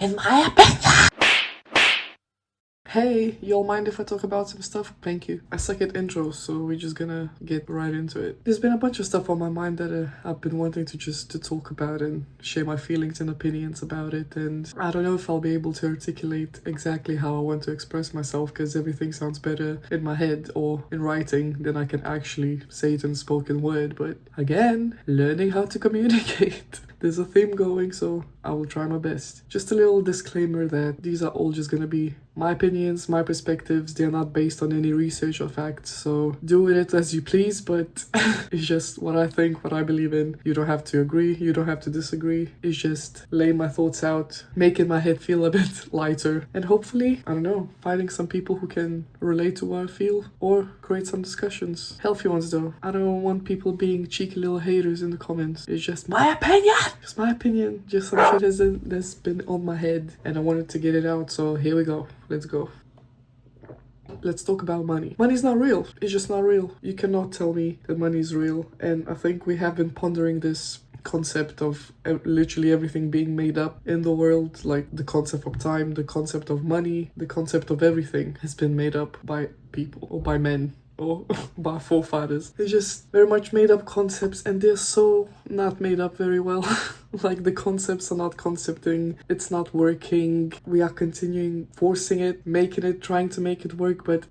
in my opinion. Hey, y'all mind if I talk about some stuff? Thank you. I suck at intros, so we're just gonna get right into it. There's been a bunch of stuff on my mind that I've been wanting to talk about and share my feelings and opinions about it, and I don't know if I'll be able to articulate exactly how I want to express myself, because everything sounds better in my head or in writing than I can actually say it in spoken word, but again, learning how to communicate. There's a theme going, so I will try my best. Just a little disclaimer that these are all just gonna be my opinions, my perspectives. They're not based on any research or facts, so do with it as you please, but it's just what I think, what I believe in. You don't have to agree, you don't have to disagree. It's just laying my thoughts out, making my head feel a bit lighter, and hopefully, I don't know, finding some people who can relate to what I feel or create some discussions. Healthy ones though. I don't want people being cheeky little haters in the comments. It's just my opinion! Just my opinion. Just some shit that's been on my head and I wanted to get it out, so here we go. Let's go. Let's talk about money. Money's not real. It's just not real. You cannot tell me that money is real. And I think we have been pondering this concept of literally everything being made up in the world, like the concept of time, the concept of money, the concept of everything has been made up by people or by men or by forefathers. They're just very much made up concepts, and they're so not made up very well. Like the concepts are not concepting, it's not working, we are continuing forcing it, making it, trying to make it work, but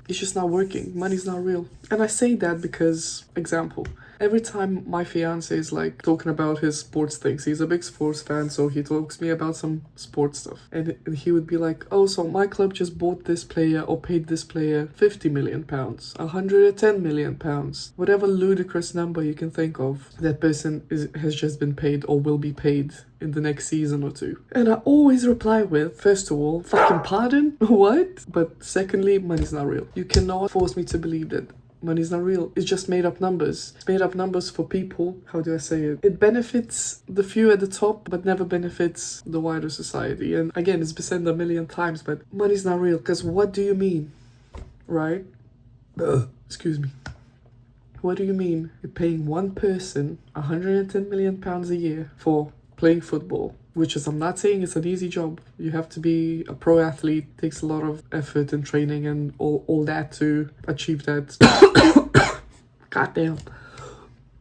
it's just not working. Money's not real. And I say that because, example, every time my fiance is like talking about his sports things, he's a big sports fan, so he talks to me about some sports stuff. And he would be like, oh, so my club just bought this player or paid this player £50 million, £110 million, whatever ludicrous number you can think of, that person has just been paid or will be paid in the next season or two. And I always reply with, first of all, fucking pardon? What? But secondly, money's not real. You cannot force me to believe that money's not real. It's just made up numbers. It's made up numbers for people. How do I say it? It benefits the few at the top, but never benefits the wider society. And again, it's been said a million times, but money's not real. Because what do you mean? Right? Excuse me. What do you mean? You're paying one person £110 million a year for playing football, which is, I'm not saying it's an easy job. You have to be a pro athlete, takes a lot of effort and training and all that to achieve that. Goddamn.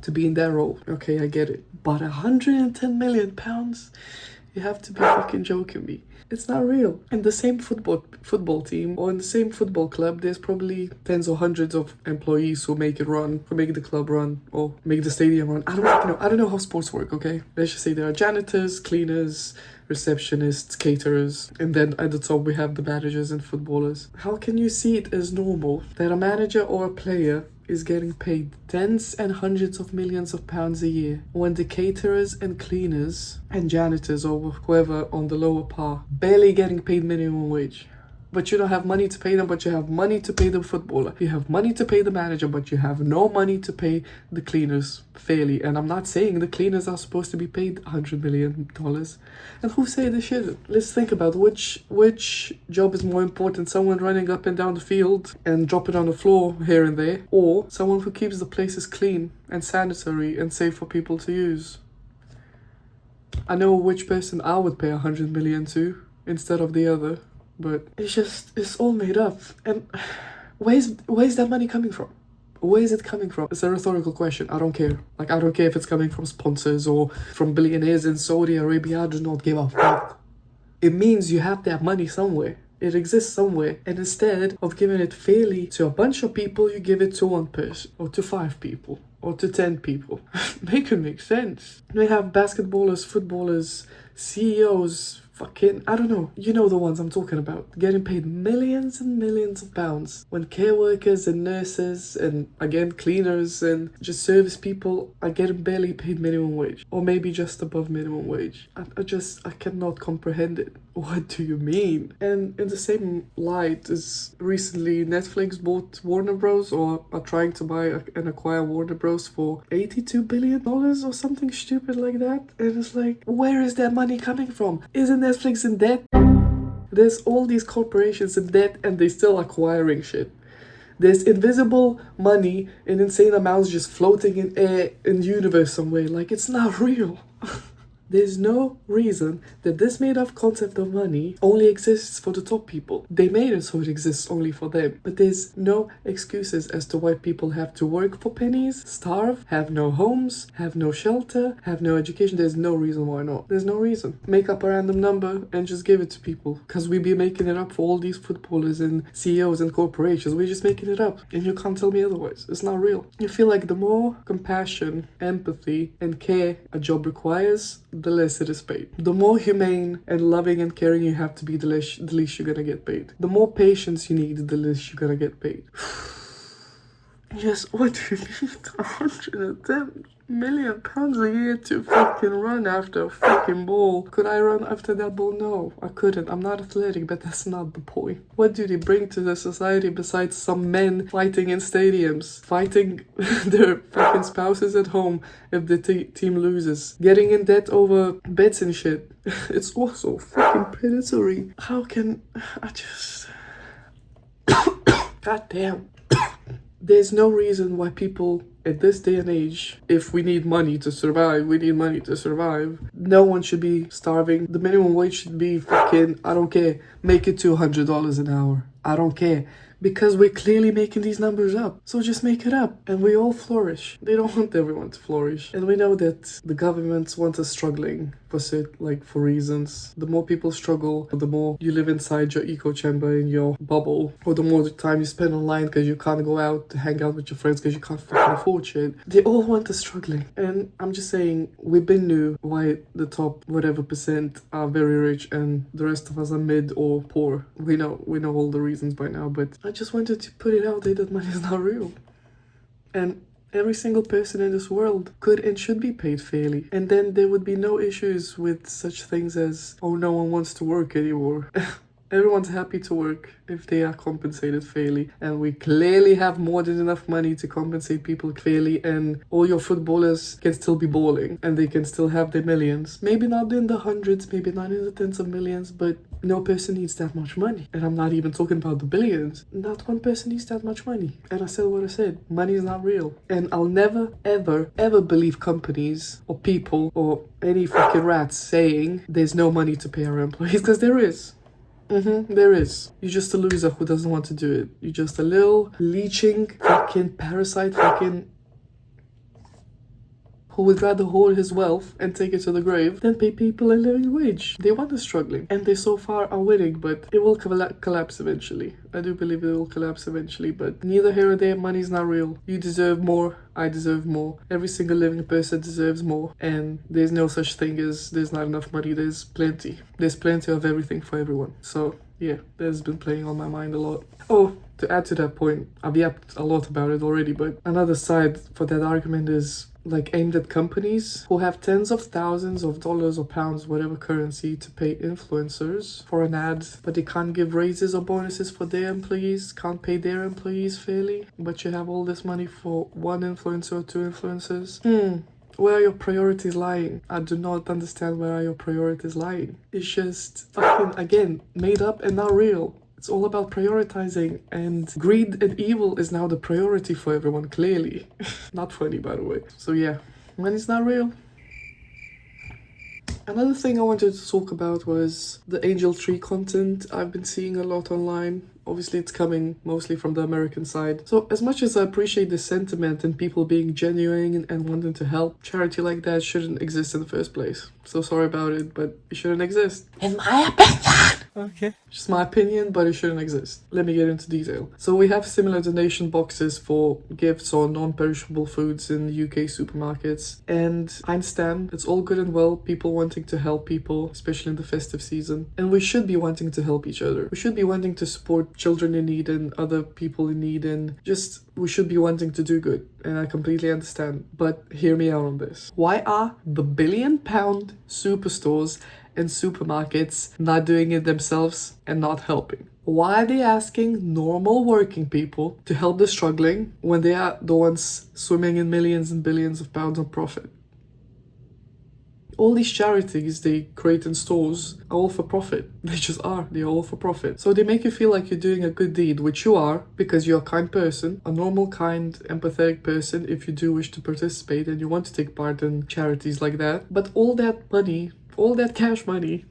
To be in that role. Okay, I get it. But £110 million? You have to be fucking joking me. It's not real. In the same football team or in the same football club, there's probably tens or hundreds of employees who make it run, who make the club run, or make the stadium run. I don't fucking know. I don't know how sports work, okay? Let's just say there are janitors, cleaners, receptionists, caterers, and then at the top we have the managers and footballers. How can you see it as normal that a manager or a player is getting paid tens and hundreds of millions of pounds a year when the caterers and cleaners and janitors or whoever on the lower par barely getting paid minimum wage? But you don't have money to pay them, but you have money to pay the footballer. You have money to pay the manager, but you have no money to pay the cleaners fairly. And I'm not saying the cleaners are supposed to be paid $100 million. And who say they shouldn't? Let's think about which job is more important. Someone running up and down the field and dropping on the floor here and there, or someone who keeps the places clean and sanitary and safe for people to use. I know which person I would pay $100 million to instead of the other. But it's all made up. And where's that money coming from? Where is it coming from? It's a rhetorical question. I don't care. Like, I don't care if it's coming from sponsors or from billionaires in Saudi Arabia. I do not give a fuck. It means you have that money somewhere. It exists somewhere. And instead of giving it fairly to a bunch of people, you give it to one person or to 5 people or to 10 people. Make it make sense. We have basketballers, footballers, CEOs, fucking, I don't know, you know the ones I'm talking about, getting paid millions and millions of pounds when care workers and nurses and again cleaners and just service people are getting barely paid minimum wage or maybe just above minimum wage. I cannot comprehend it. What do you mean? And in the same light as recently Netflix bought Warner Bros. Or are trying to buy and acquire Warner Bros. For $82 billion or something stupid like that. And it's like, where is that money coming from? Isn't Netflix in debt? There's all these corporations in debt and they're still acquiring shit. There's invisible money in insane amounts just floating in air in the universe somewhere. Like, it's not real. There's no reason that this made up concept of money only exists for the top people. They made it so it exists only for them. But there's no excuses as to why people have to work for pennies, starve, have no homes, have no shelter, have no education. There's no reason why not. There's no reason. Make up a random number and just give it to people. Because we be making it up for all these footballers and CEOs and corporations. We're just making it up. And you can't tell me otherwise. It's not real. You feel like the more compassion, empathy, and care a job requires, the less it is paid. The more humane and loving and caring you have to be, the least you're gonna get paid. The more patience you need, the less you're gonna get paid. Yes, what do you need £110 million a year to fucking run after a fucking ball? Could I run after that ball? No, I couldn't. I'm not athletic, but that's not the point. What do they bring to the society besides some men fighting in stadiums, fighting their fucking spouses at home if the team loses, getting in debt over bets and shit? It's also fucking predatory. How can I just... God damn. There's no reason why people at this day and age, if we need money to survive, we need money to survive. No one should be starving. The minimum wage should be fucking, I don't care, make it $200 an hour. I don't care. Because we're clearly making these numbers up. So just make it up and we all flourish. They don't want everyone to flourish. And we know that the governments want us struggling for reasons. The more people struggle, the more you live inside your echo chamber in your bubble, or the more time you spend online because you can't go out to hang out with your friends because you can't fucking afford shit. They all want us struggling. And I'm just saying, we've been knew why the top whatever percent are very rich and the rest of us are mid or poor. We know all the reasons by now, but I just wanted to put it out there that money is not real. And every single person in this world could and should be paid fairly. And then there would be no issues with such things as, oh, no one wants to work anymore. Everyone's happy to work if they are compensated fairly. And we clearly have more than enough money to compensate people fairly. And all your footballers can still be balling. And they can still have their millions. Maybe not in the hundreds, maybe not in the tens of millions. But no person needs that much money. And I'm not even talking about the billions. Not one person needs that much money. And I said what I said. Money is not real. And I'll never, ever, ever believe companies or people or any fucking rats saying there's no money to pay our employees. Because there is. There is. You're just a loser who doesn't want to do it. You're just a little leeching fucking parasite fucking who would rather hoard his wealth and take it to the grave than pay people a living wage. They want us struggling, and they so far are winning, but it will collapse eventually. I do believe it will collapse eventually, but neither here or there, money's not real. You deserve more, I deserve more. Every single living person deserves more, and there's no such thing as there's not enough money. There's plenty. There's plenty of everything for everyone. So yeah, that's been playing on my mind a lot. Oh, to add to that point, I've yapped a lot about it already, but another side for that argument is aimed at companies who have tens of thousands of dollars or pounds, whatever currency, to pay influencers for an ad, but they can't give raises or bonuses for their employees, can't pay their employees fairly, but you have all this money for one influencer or two influencers. Where are your priorities lying? I do not understand where are your priorities lying. It's just fucking, again, made up and not real. It's all about prioritizing, and greed and evil is now the priority for everyone, clearly. Not funny, by the way. So yeah, money's not real. Another thing I wanted to talk about was the angel tree content I've been seeing a lot online. Obviously, it's coming mostly from the American side. So as much as I appreciate the sentiment and people being genuine and wanting to help, charity like that shouldn't exist in the first place. So sorry about it, but it shouldn't exist. In my opinion! Okay. Just my opinion, but it shouldn't exist. Let me get into detail. So we have similar donation boxes for gifts or non-perishable foods in UK supermarkets. And I understand it's all good and well, people wanting to help people, especially in the festive season. And we should be wanting to help each other. We should be wanting to support children in need and other people in need, and just we should be wanting to do good. And I completely understand. But hear me out on this. Why are the billion-pound superstores and supermarkets not doing it themselves and not helping? Why are they asking normal working people to help the struggling when they are the ones swimming in millions and billions of pounds of profit? All these charities they create in stores are all for profit. They just are. They're all for profit. So they make you feel like you're doing a good deed, which you are, because you're a kind person, a normal, kind, empathetic person if you do wish to participate and you want to take part in charities like that. But all that money, all that cash money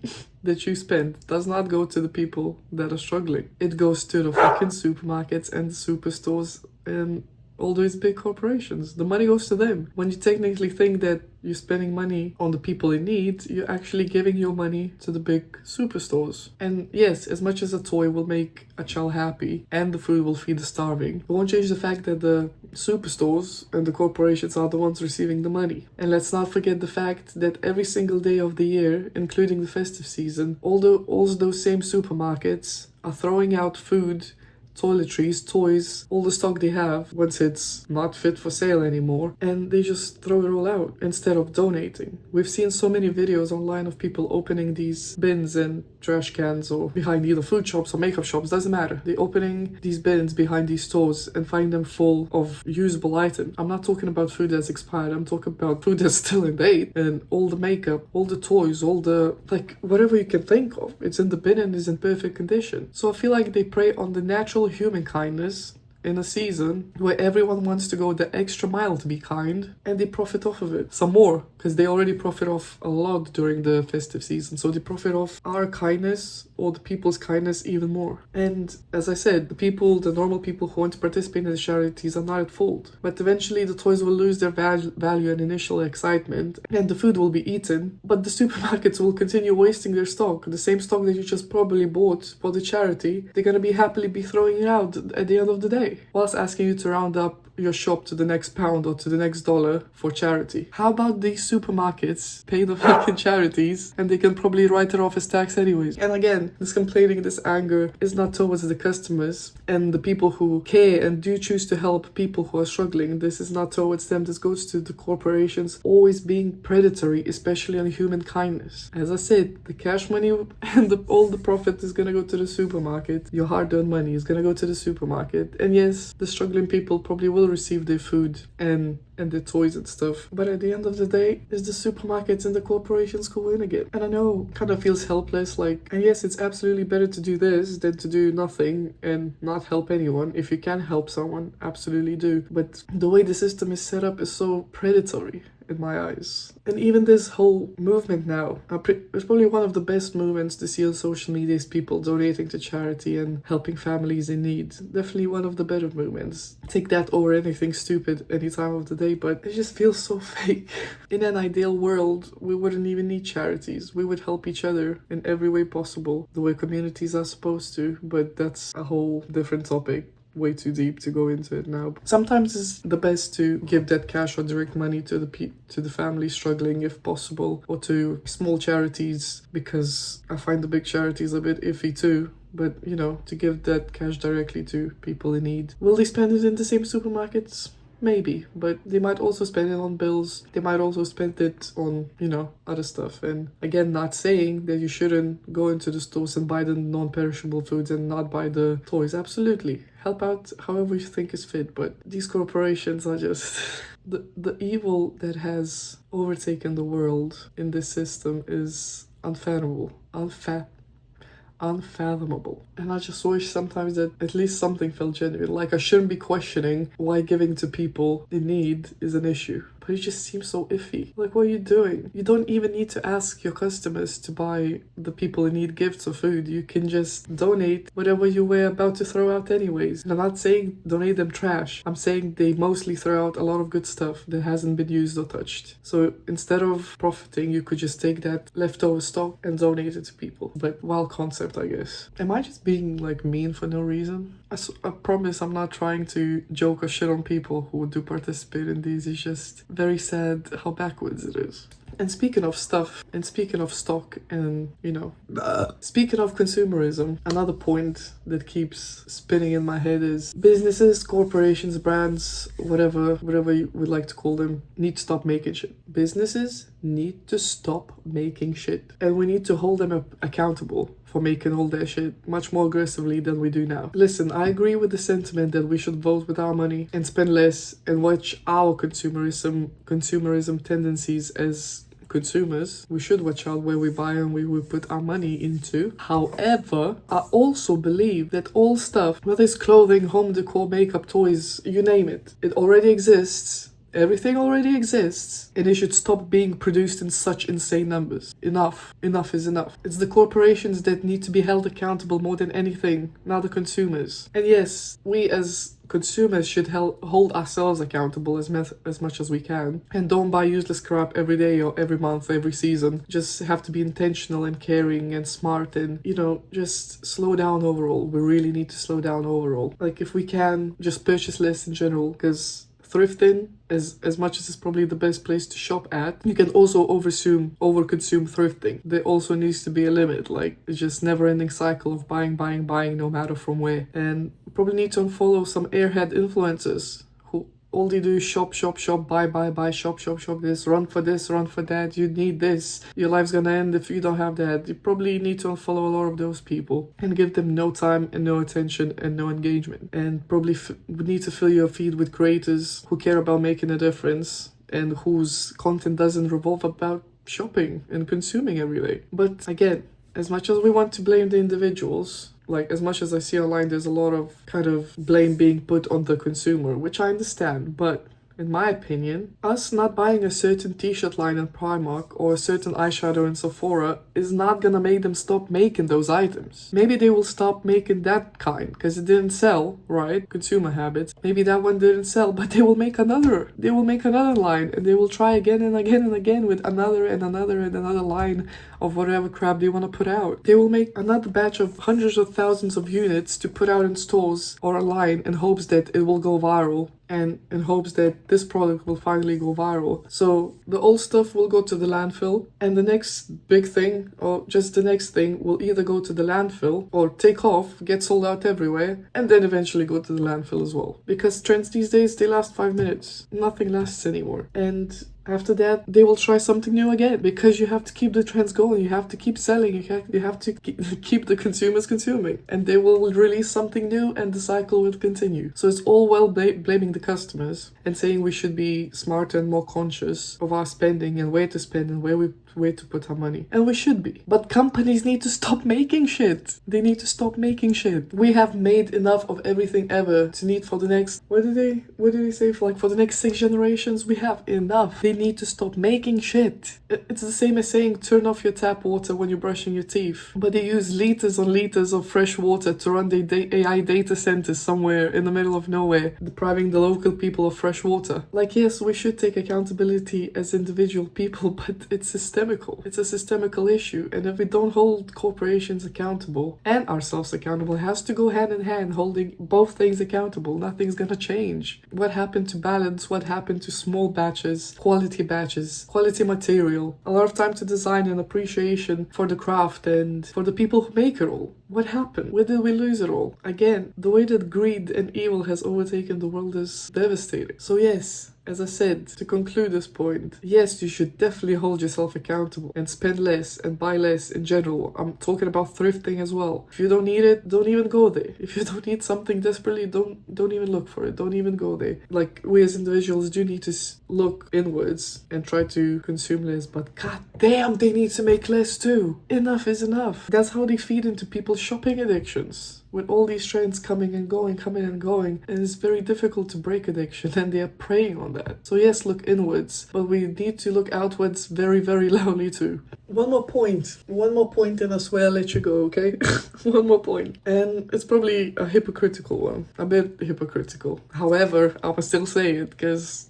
that you spend does not go to the people that are struggling. It goes to the fucking supermarkets and the superstores and all those big corporations. The money goes to them. When you technically think that you're spending money on the people in need, you're actually giving your money to the big superstores. And yes, as much as a toy will make a child happy and the food will feed the starving, it won't change the fact that the superstores and the corporations are the ones receiving the money. And let's not forget the fact that every single day of the year, including the festive season, all those same supermarkets are throwing out food, toiletries, toys, all the stock they have once it's not fit for sale anymore, and they just throw it all out instead of donating. We've seen so many videos online of people opening these bins and trash cans or behind either food shops or makeup shops, doesn't matter. They're opening these bins behind these stores and find them full of usable items. I'm not talking about food that's expired, I'm talking about food that's still in date, and all the makeup, all the toys, all the, like, whatever you can think of, it's in the bin and is in perfect condition. So I feel like they prey on the natural human kindness in a season where everyone wants to go the extra mile to be kind, and they profit off of it some more because they already profit off a lot during the festive season, so they profit off our kindness or the people's kindness even more. And as I said, the normal people who want to participate in the charities are not at fault, but eventually the toys will lose their value and initial excitement and the food will be eaten, but the supermarkets will continue wasting their stock, the same stock that you just probably bought for the charity. They're gonna be happily thrown it out at the end of the day, whilst asking you to round up your shop to the next pound or to the next dollar for charity. How about these supermarkets pay the fucking charities and they can probably write it off as tax anyways? And again, this complaining, this anger is not towards the customers and the people who care and do choose to help people who are struggling. This is not towards them. This goes to the corporations always being predatory, especially on human kindness. As I said, the cash money and all the profit is gonna go to the supermarket. Your hard-earned money is gonna go to the supermarket. And yes, the struggling people probably will receive their food and their toys and stuff, but at the end of the day, it's the supermarkets and the corporations who win again. And I know it kind of feels helpless, like, and yes, it's absolutely better to do this than to do nothing and not help anyone. If you can help someone, absolutely do, but the way the system is set up is so predatory in my eyes. And even this whole movement now, it's probably one of the best movements to see on social media is people donating to charity and helping families in need. Definitely one of the better movements. Take that over anything stupid any time of the day, but it just feels so fake. In an ideal world, we wouldn't even need charities. We would help each other in every way possible, the way communities are supposed to, but that's a whole different topic. Way too deep to go into it now. Sometimes it's the best to give that cash or direct money to the family struggling if possible, or to small charities, because I find the big charities a bit iffy too. But, you know, to give that cash directly to people in need. Will they spend it in the same supermarkets? Maybe, but they might also spend it on bills. They might also spend it on, you know, other stuff. And again, not saying that you shouldn't go into the stores and buy the non-perishable foods and not buy the toys. Absolutely. Help out however you think is fit. But these corporations are just... the evil that has overtaken the world in this system is unfathomable. Unfathomable. And I just wish sometimes that at least something felt genuine. Like, I shouldn't be questioning why giving to people in need is an issue, but it just seems so iffy. Like, what are you doing? You don't even need to ask your customers to buy the people in need gifts or food. You can just donate whatever you were about to throw out anyways. And I'm not saying donate them trash. I'm saying they mostly throw out a lot of good stuff that hasn't been used or touched. So instead of profiting, you could just take that leftover stock and donate it to people. But wild concept, I guess. Am I just being like mean for no reason? I promise I'm not trying to joke or shit on people who do participate in these. It's just very sad how backwards it is. And speaking of stuff, and speaking of stock, and, you know, speaking of consumerism, another point that keeps spinning in my head is businesses, corporations, brands, whatever you would like to call them, need to stop making shit. Businesses need to stop making shit. And we need to hold them accountable for making all their shit much more aggressively than we do now. Listen, I agree with the sentiment that we should vote with our money and spend less and watch our consumerism tendencies as consumers, we should watch out where we buy and we put our money into. However, I also believe that all stuff, whether it's clothing, home decor, makeup, toys, you name it, it already exists. Everything already exists, and it should stop being produced in such insane numbers. Enough. Enough is enough. It's the corporations that need to be held accountable more than anything, not the consumers. And yes, we as consumers should hold ourselves accountable as much as we can, and don't buy useless crap every day or every month, every season. Just have to be intentional and caring and smart, and just slow down overall. We really need to slow down overall. Like, if we can, just purchase less in general, because thrifting, as much as it's probably the best place to shop at, you can also overconsume thrifting. There also needs to be a limit. Like, it's just never-ending cycle of buying, no matter from where. And probably need to unfollow some airhead influencers who all they do is shop, buy, shop, this, run for that, you need this, your life's gonna end if you don't have that. You probably need to unfollow a lot of those people and give them no time and no attention and no engagement. And probably need to fill your feed with creators who care about making a difference and whose content doesn't revolve about shopping and consuming every day. But again, as much as we want to blame the individuals, like, as much as I see online, there's a lot of kind of blame being put on the consumer, which I understand, but in my opinion, us not buying a certain t-shirt line in Primark or a certain eyeshadow in Sephora is not gonna make them stop making those items. Maybe they will stop making that kind because it didn't sell, right? Consumer habits. Maybe that one didn't sell, but they will make another. They will make another line, and they will try again and again and again with another and another and another line of whatever crap they want to put out. They will make another batch of hundreds of thousands of units to put out in stores or online in hopes that it will go viral, and in hopes that this product will finally go viral. So the old stuff will go to the landfill, and the next big thing, or just the next thing, will either go to the landfill or take off, get sold out everywhere, and then eventually go to the landfill as well. Because trends these days, they last 5 minutes. Nothing lasts anymore. And after that, they will try something new again, because you have to keep the trends going, you have to keep selling, you have to keep the consumers consuming, and they will release something new and the cycle will continue. So it's all well blaming the customers and saying we should be smarter and more conscious of our spending and where to spend and where to put our money. And we should be. But companies need to stop making shit. They need to stop making shit. We have made enough of everything ever to need for the next, what did they say, for the next 6 generations? We have enough. They need to stop making shit. It's the same as saying turn off your tap water when you're brushing your teeth. But they use liters on liters of fresh water to run their AI data centers somewhere in the middle of nowhere, depriving the local people of fresh water. Like, yes, we should take accountability as individual people, but it's systemical. It's a systemical issue. And if we don't hold corporations accountable and ourselves accountable, it has to go hand in hand, holding both things accountable. Nothing's gonna change. What happened to balance? What happened to small batches, quality material, a lot of time to design and appreciation for the craft and for the people who make it all? What happened? Where did we lose it all? Again, the way that greed and evil has overtaken the world is devastating. So yes, as I said, to conclude this point, yes, you should definitely hold yourself accountable and spend less and buy less in general. I'm talking about thrifting as well. If you don't need it, don't even go there. If you don't need something desperately, don't even look for it. Don't even go there. Like, we as individuals do need to look inwards and try to consume less, but god damn, they need to make less too. Enough is enough. That's how they feed into people's shopping addictions. With all these trends coming and going, and it's very difficult to break addiction, and they are preying on that. So yes, look inwards, but we need to look outwards very, very loudly too. One more point, and I swear I'll let you go, okay? One more point. And it's probably a hypocritical one, a bit hypocritical. However, I will still say it, because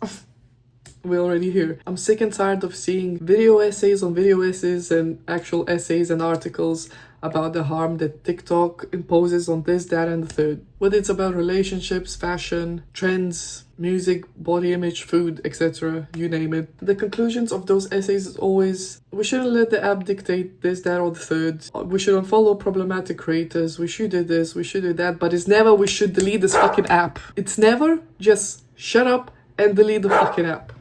we're already here. I'm sick and tired of seeing video essays on video essays and actual essays and articles about the harm that TikTok imposes on this, that, and the third. Whether it's about relationships, fashion, trends, music, body image, food, etc., you name it. The conclusions of those essays is always, we shouldn't let the app dictate this, that, or the third. We should unfollow problematic creators. We should do this, we should do that. But it's never, we should delete this fucking app. It's never just shut up and delete the fucking app.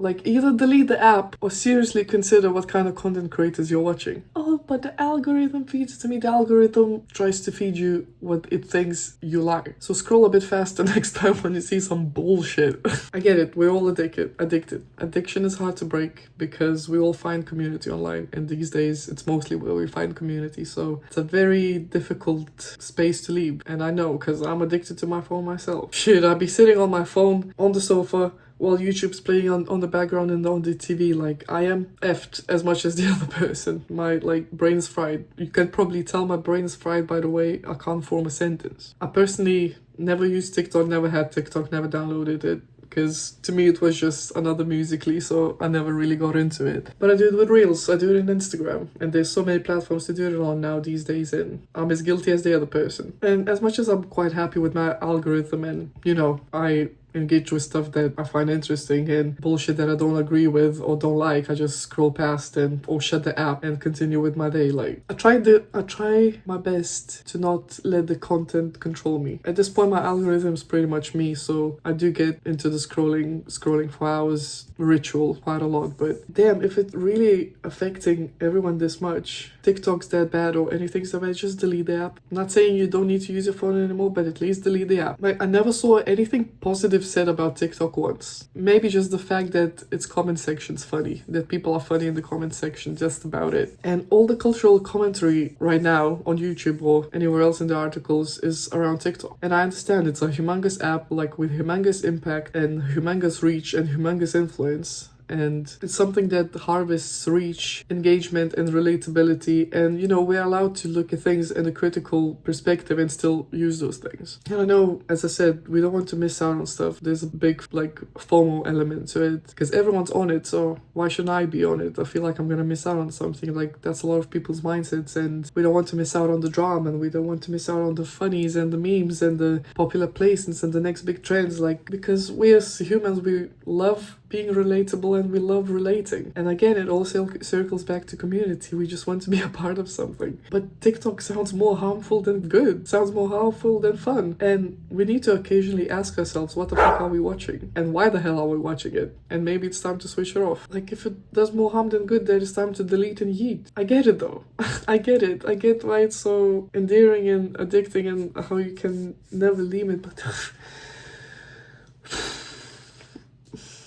Like, either delete the app or seriously consider what kind of content creators you're watching. Oh, but the algorithm feeds to me. The algorithm tries to feed you what it thinks you like. So scroll a bit faster next time when you see some bullshit. I get it. We're all addicted. Addiction is hard to break because we all find community online. And these days, it's mostly where we find community. So it's a very difficult space to leave. And I know, because I'm addicted to my phone myself. Shit, I'd be sitting on my phone on the sofa while YouTube's playing on the background and on the TV. Like, I am effed as much as the other person. My, like, brain's fried. You can probably tell my brain's fried by the way I can't form a sentence. I personally never used TikTok, never had TikTok, never downloaded it. Because to me it was just another Musical.ly, so I never really got into it. But I do it with Reels, I do it in Instagram, and there's so many platforms to do it on now these days, and I'm as guilty as the other person. And as much as I'm quite happy with my algorithm and, you know, I engage with stuff that I find interesting and bullshit that I don't agree with or don't like, I just scroll past and or shut the app and continue with my day. Like, I try my best to not let the content control me. At this point, my algorithm is pretty much me, so I do get into the scrolling for hours ritual quite a lot. But damn, if it's really affecting everyone this much, TikTok's that bad or anything's that bad, just delete the app. I'm not saying you don't need to use your phone anymore, but at least delete the app. Like, I never saw anything positive said about TikTok once. Maybe just the fact that its comment section's funny, that people are funny in the comment section, just about it. And all the cultural commentary right now on YouTube or anywhere else in the articles is around TikTok. And I understand it's a humongous app, like with humongous impact and humongous reach and humongous influence. And it's something that harvests reach, engagement, and relatability. And, you know, we're allowed to look at things in a critical perspective and still use those things. And I know, as I said, we don't want to miss out on stuff. There's a big, like, FOMO element to it because everyone's on it. So why shouldn't I be on it? I feel like I'm gonna miss out on something. Like, that's a lot of people's mindsets. And we don't want to miss out on the drama. And we don't want to miss out on the funnies and the memes and the popular placements and the next big trends. Like, because we as humans, we love being relatable and we love relating. And again, it all circles back to community. We just want to be a part of something. But TikTok sounds more harmful than good, sounds more harmful than fun. And we need to occasionally ask ourselves, what the fuck are we watching? And why the hell are we watching it? And maybe it's time to switch it off. Like, if it does more harm than good, then it's time to delete and yeet. I get it though. I get it. I get why it's so endearing and addicting and how you can never leave it, but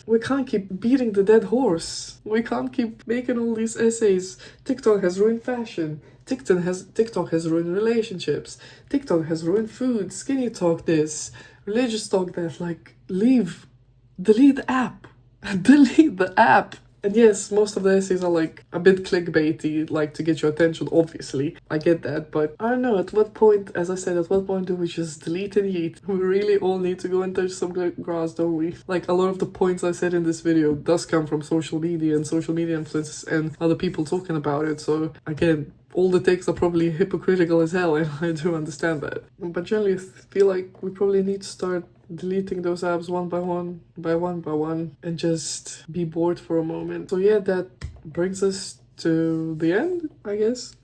we can't keep beating the dead horse. We can't keep making all these essays. TikTok has ruined fashion. TikTok has ruined relationships. TikTok has ruined food. Skinny talk this. Religious talk that. Like, leave. Delete the app. Delete the app. And yes, most of the essays are like a bit clickbaity, like to get your attention, obviously. I get that, but I don't know, at what point, as I said, at what point do we just delete and eat? We really all need to go and touch some grass, don't we? Like, a lot of the points I said in this video does come from social media and social media influences and other people talking about it. So again, all the takes are probably hypocritical as hell, and I do understand that. But generally, I feel like we probably need to start deleting those apps one by one, and just be bored for a moment. So yeah, that brings us to the end, I guess.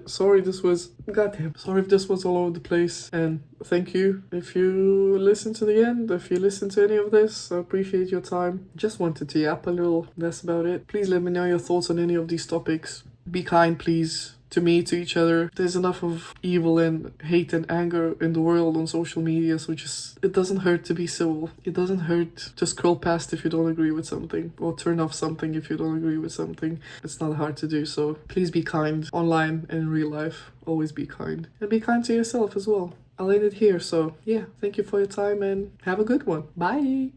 Sorry if this was all over the place, and thank you if you listen to the end, if you listen to any of this. I appreciate your time. Just wanted to yap a little, that's about it. Please let me know your thoughts on any of these topics. Be kind, please. To me, to each other. There's enough of evil and hate and anger in the world on social media, so just, it doesn't hurt to be civil. It doesn't hurt to scroll past if you don't agree with something, or turn off something if you don't agree with something. It's not hard to do, so please be kind online and in real life. Always be kind. And be kind to yourself as well. I'll end it here, so yeah, thank you for your time and have a good one. Bye!